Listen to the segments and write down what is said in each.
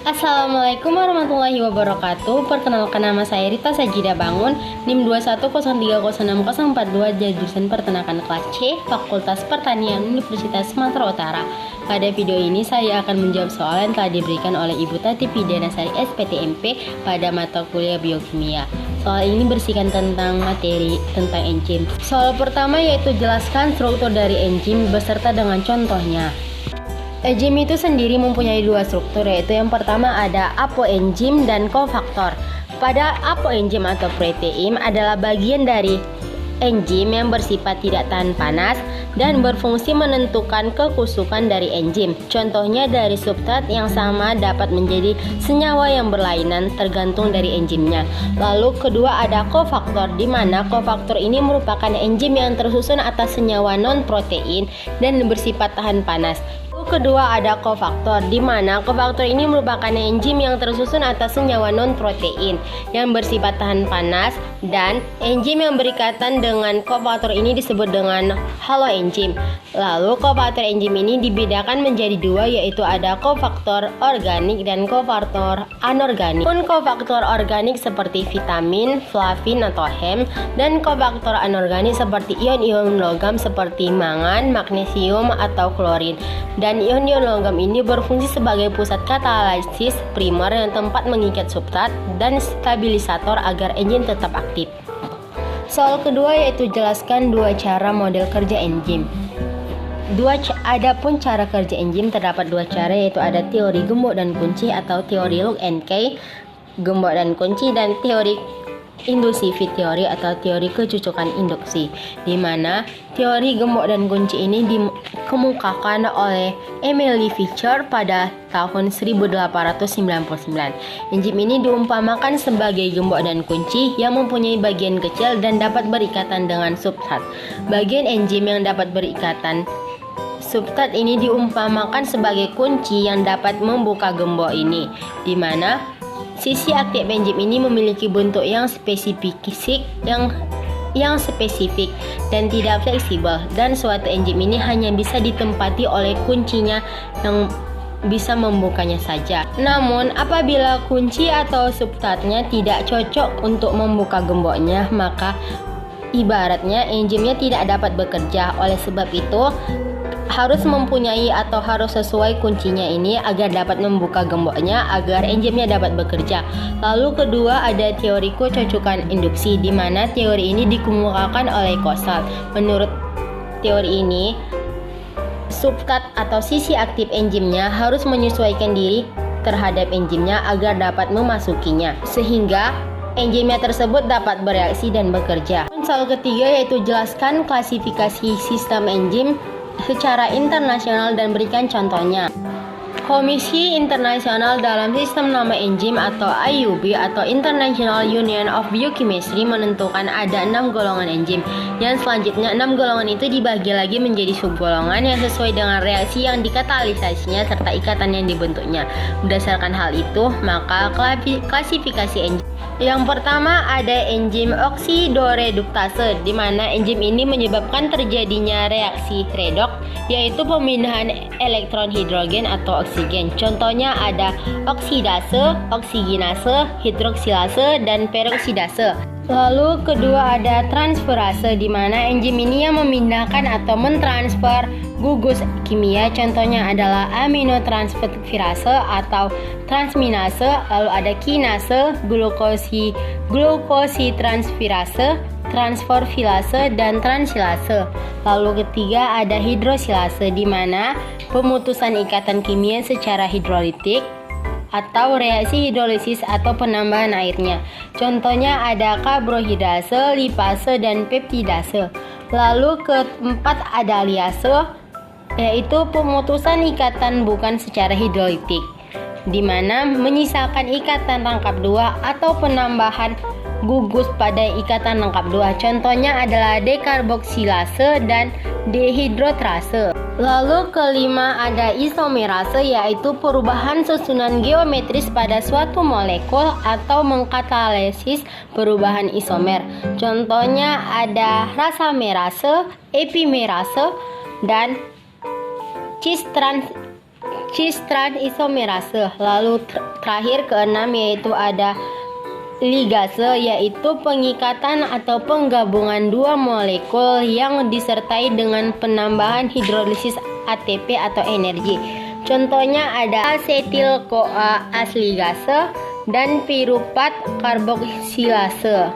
Assalamualaikum warahmatullahi wabarakatuh. Perkenalkan, nama saya Rita Sajida Bangun, NIM 210306042, jurusan Peternakan kelas C, Fakultas Pertanian Universitas Sumatera Utara. Pada video ini saya akan menjawab soal yang telah diberikan oleh Ibu Tati Pidianasari SPTMP pada mata kuliah biokimia. Soal ini bersihkan tentang materi tentang enzim. Soal pertama yaitu jelaskan struktur dari enzim beserta dengan contohnya. Enzim itu sendiri mempunyai dua struktur, yaitu yang pertama ada apoenzim dan kofaktor. Pada apoenzim atau protein adalah bagian dari enzim yang bersifat tidak tahan panas dan berfungsi menentukan kekusukan dari enzim. Contohnya dari substrat yang sama dapat menjadi senyawa yang berlainan tergantung dari enzimnya. Lalu kedua ada kofaktor, di mana kofaktor ini merupakan enzim yang tersusun atas senyawa non-protein dan bersifat tahan panas. Kedua ada kofaktor, di mana kofaktor ini merupakan enzim yang tersusun atas senyawa non-protein yang bersifat tahan panas, dan enzim yang berikatan dengan kofaktor ini disebut dengan haloenzim. Lalu kofaktor enzim ini dibedakan menjadi dua, yaitu ada kofaktor organik dan kofaktor anorganik. Pun kofaktor organik seperti vitamin, flavin atau hem, dan kofaktor anorganik seperti ion-ion logam seperti mangan, magnesium atau klorin. Dan ion-ion logam ini berfungsi sebagai pusat katalisis primer yang tempat mengikat substrat dan stabilisator agar enzim tetap aktif. Soal kedua yaitu jelaskan dua cara model kerja enzim. Adapun cara kerja enzim terdapat dua cara, yaitu ada teori gembok dan kunci atau teori lock and key, gembok dan kunci, dan teori inductive teori atau teori kecocokan induksi, di mana teori gembok dan kunci ini dikemukakan oleh Emily Fischer pada tahun 1899. Enzim ini diumpamakan sebagai gembok dan kunci yang mempunyai bagian kecil dan dapat berikatan dengan substrat. Bagian enzim yang dapat berikatan substrat ini diumpamakan sebagai kunci yang dapat membuka gembok ini, di mana sisi aktif enzim ini memiliki bentuk yang spesifik dan tidak fleksibel, dan suatu enzim ini hanya bisa ditempati oleh kuncinya yang bisa membukanya saja. Namun apabila kunci atau substratnya tidak cocok untuk membuka gemboknya, maka ibaratnya enzimnya tidak dapat bekerja. Oleh sebab itu harus mempunyai atau harus sesuai kuncinya ini agar dapat membuka gemboknya, agar enzimnya dapat bekerja. Lalu kedua ada teori kecocokan induksi, di mana teori ini dikemukakan oleh Kosal. Menurut teori ini, substrat atau sisi aktif enzimnya harus menyesuaikan diri terhadap enzimnya agar dapat memasukinya, sehingga enzimnya tersebut dapat bereaksi dan bekerja. Soal ketiga yaitu jelaskan klasifikasi sistem enzim secara internasional dan berikan contohnya. Komisi Internasional dalam Sistem Nama Enzim atau IUB atau International Union of Biochemistry menentukan ada 6 golongan enzim, yang selanjutnya 6 golongan itu dibagi lagi menjadi subgolongan yang sesuai dengan reaksi yang dikatalisasinya serta ikatan yang dibentuknya. Berdasarkan hal itu, maka klasifikasi enzim. Yang pertama ada enzim oksidoreduktase, di mana enzim ini menyebabkan terjadinya reaksi redoks, yaitu pemindahan elektron hidrogen atau oksigen. Contohnya ada oksidase, oksigenase, hidroksilase, dan peroksidase. Lalu kedua ada transferase, di mana enzim ini yang memindahkan atau mentransfer gugus kimia. Contohnya adalah aminotransferase atau transminase. Lalu ada kinase, glukositransferase, transforfilase, dan transilase. Lalu ketiga ada hidrosilase, di mana pemutusan ikatan kimia secara hidrolitik atau reaksi hidrolisis atau penambahan airnya. Contohnya ada karbohidrase, lipase, dan peptidase. Lalu keempat ada liase, yaitu pemutusan ikatan bukan secara hidrolitik, di mana menyisakan ikatan rangkap dua atau penambahan gugus pada ikatan rangkap dua. Contohnya adalah dekarboksilase dan dehidrotrase. Lalu kelima ada isomerase, yaitu perubahan susunan geometris pada suatu molekul atau mengkatalisis perubahan isomer. Contohnya ada rasamerase, epimerase, dan cis-trans isomerase. Lalu terakhir keenam yaitu ada ligase, yaitu pengikatan atau penggabungan dua molekul yang disertai dengan penambahan hidrolisis ATP atau energi. Contohnya ada asetil-CoA ligase dan piruvat karboksilase.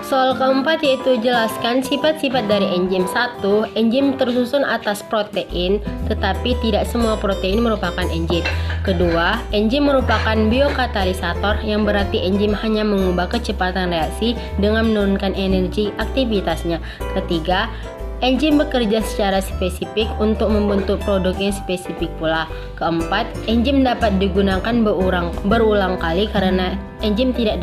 Soal keempat yaitu jelaskan sifat-sifat dari enzim. 1. Enzim tersusun atas protein, tetapi tidak semua protein merupakan enzim. Kedua, enzim merupakan biokatalisator, yang berarti enzim hanya mengubah kecepatan reaksi dengan menurunkan energi aktivitasnya. Ketiga, enzim bekerja secara spesifik untuk membentuk produk yang spesifik pula. Keempat, enzim dapat digunakan berulang kali karena enzim tidak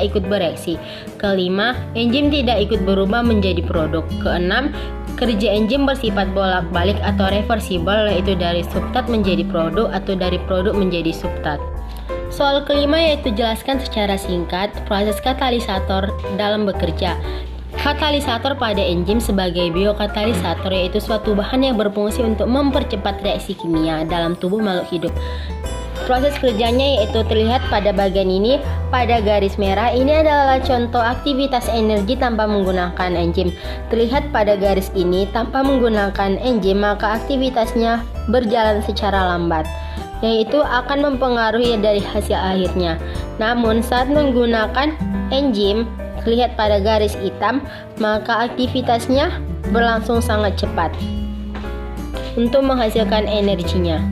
ikut bereaksi. Kelima, enzim tidak ikut berubah menjadi produk. Keenam, kerja enzim bersifat bolak-balik atau reversibel, yaitu dari substrat menjadi produk atau dari produk menjadi substrat. Soal kelima yaitu jelaskan secara singkat proses katalisator dalam bekerja. Katalisator pada enzim sebagai biokatalisator yaitu suatu bahan yang berfungsi untuk mempercepat reaksi kimia dalam tubuh makhluk hidup. Proses kerjanya yaitu terlihat pada bagian ini, pada garis merah. Ini adalah contoh aktivitas energi tanpa menggunakan enzim. Terlihat pada garis ini, tanpa menggunakan enzim maka aktivitasnya berjalan secara lambat, yaitu akan mempengaruhi dari hasil akhirnya. Namun saat menggunakan enzim, lihat pada garis hitam, maka aktivitasnya berlangsung sangat cepat untuk menghasilkan energinya.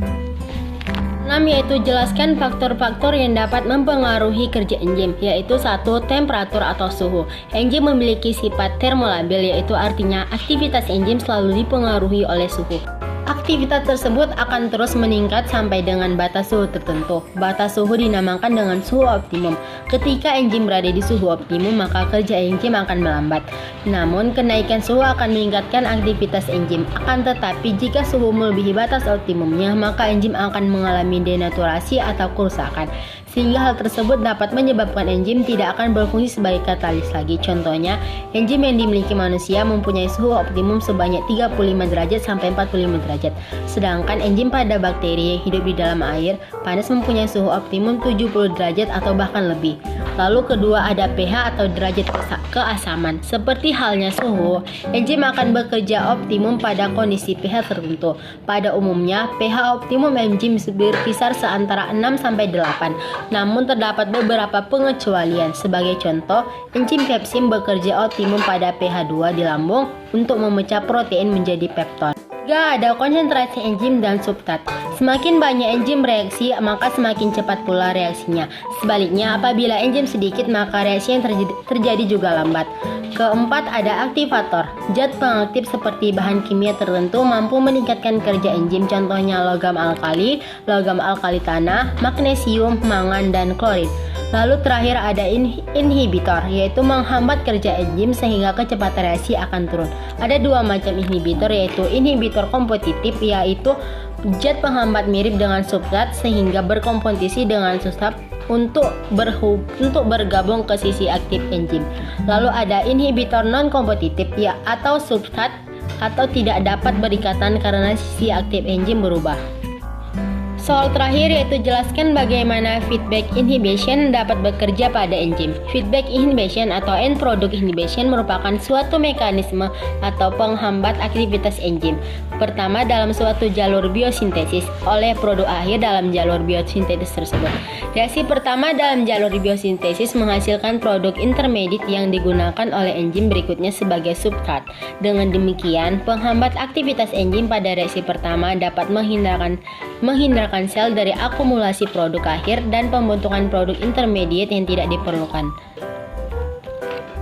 6 yaitu jelaskan faktor-faktor yang dapat mempengaruhi kerja enzim, yaitu 1. Temperatur atau suhu. Enzim memiliki sifat termolabil, yaitu artinya aktivitas enzim selalu dipengaruhi oleh suhu. Aktivitas tersebut akan terus meningkat sampai dengan batas suhu tertentu. Batas suhu dinamakan dengan suhu optimum. Ketika enzim berada di suhu optimum, maka kerja enzim akan melambat. Namun, kenaikan suhu akan meningkatkan aktivitas enzim. Akan tetapi, jika suhu melebihi batas optimumnya, maka enzim akan mengalami denaturasi atau kerusakan, sehingga hal tersebut dapat menyebabkan enzim tidak akan berfungsi sebagai katalis lagi. Contohnya, enzim yang dimiliki manusia mempunyai suhu optimum sebanyak 35 derajat sampai 45 derajat. Sedangkan enzim pada bakteri yang hidup di dalam air panas mempunyai suhu optimum 70 derajat atau bahkan lebih. Lalu kedua ada pH atau derajat keasaman. Seperti halnya suhu, enzim akan bekerja optimum pada kondisi pH tertentu. Pada umumnya, pH optimum enzim berkisar seantara 6 sampai 8. Namun terdapat beberapa pengecualian. Sebagai contoh, enzim pepsin bekerja optimum pada pH 2 di lambung untuk memecah protein menjadi pepton. 3. Ada konsentrasi enzim dan substrat. Semakin banyak enzim bereaksi, maka semakin cepat pula reaksinya. Sebaliknya, apabila enzim sedikit, maka reaksi yang terjadi juga lambat. Keempat, ada aktivator. Zat pengaktif seperti bahan kimia tertentu mampu meningkatkan kerja enzim, contohnya logam alkali tanah, magnesium, mangan, dan klorin. Lalu terakhir ada inhibitor, yaitu menghambat kerja enzim sehingga kecepatan reaksi akan turun. Ada dua macam inhibitor, yaitu inhibitor kompetitif, yaitu zat penghambat mirip dengan substrat sehingga berkompetisi dengan substrat untuk bergabung ke sisi aktif enzim. Lalu ada inhibitor non-kompetitif, ya, atau substrat atau tidak dapat berikatan karena sisi aktif enzim berubah. Soal terakhir yaitu jelaskan bagaimana feedback inhibition dapat bekerja pada enzim. Feedback inhibition atau end product inhibition merupakan suatu mekanisme atau penghambat aktivitas enzim. Pertama, dalam suatu jalur biosintesis oleh produk akhir dalam jalur biosintesis tersebut. Reaksi pertama dalam jalur biosintesis menghasilkan produk intermediate yang digunakan oleh enzim berikutnya sebagai substrat. Dengan demikian, penghambat aktivitas enzim pada reaksi pertama dapat menghindarkan sel dari akumulasi produk akhir dan pembentukan produk intermediate yang tidak diperlukan.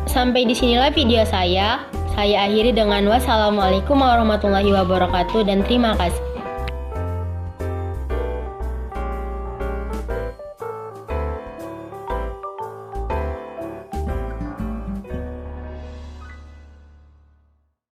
Sampai disinilah video saya. Saya akhiri dengan wassalamualaikum warahmatullahi wabarakatuh dan terima kasih.